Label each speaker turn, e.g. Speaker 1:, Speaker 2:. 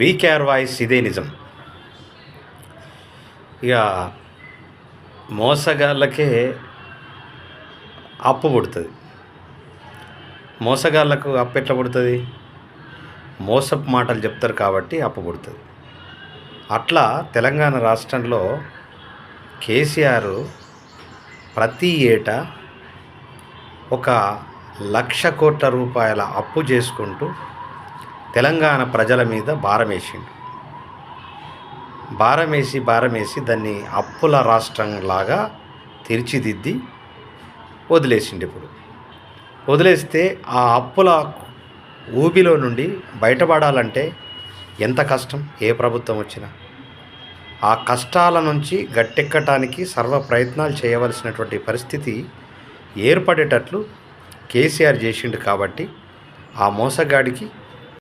Speaker 1: VKR voice ఇదే నిజం. ఇక మోసగాళ్ళకే అప్పు పుడుతుంది. మోసగాళ్ళకు అప్పు ఎట్లా పుడుతుంది? మోసపు మాటలు చెప్తారు కాబట్టి అప్పు పుడుతుంది. అట్లా తెలంగాణ రాష్ట్రంలో కేసీఆర్ ప్రతి ఏటా 1,00,00,000 కోట్ల రూపాయల అప్పు చేసుకుంటూ తెలంగాణ ప్రజల మీద భారమేసి దాన్ని అప్పుల రాష్ట్రంలాగా తీర్చిదిద్ది వదిలేసిండు. వదిలేస్తే ఆ అప్పుల ఊబిలో నుండి బయటపడాలంటే ఎంత కష్టం ఏ ప్రభుత్వం వచ్చినా. ఆ కష్టాల నుంచి గట్టెక్కటానికి సర్వ ప్రయత్నాలు చేయవలసినటువంటి పరిస్థితి ఏర్పడేటట్లు కేసీఆర్ చేసిండు. కాబట్టి ఆ మోసగాడికి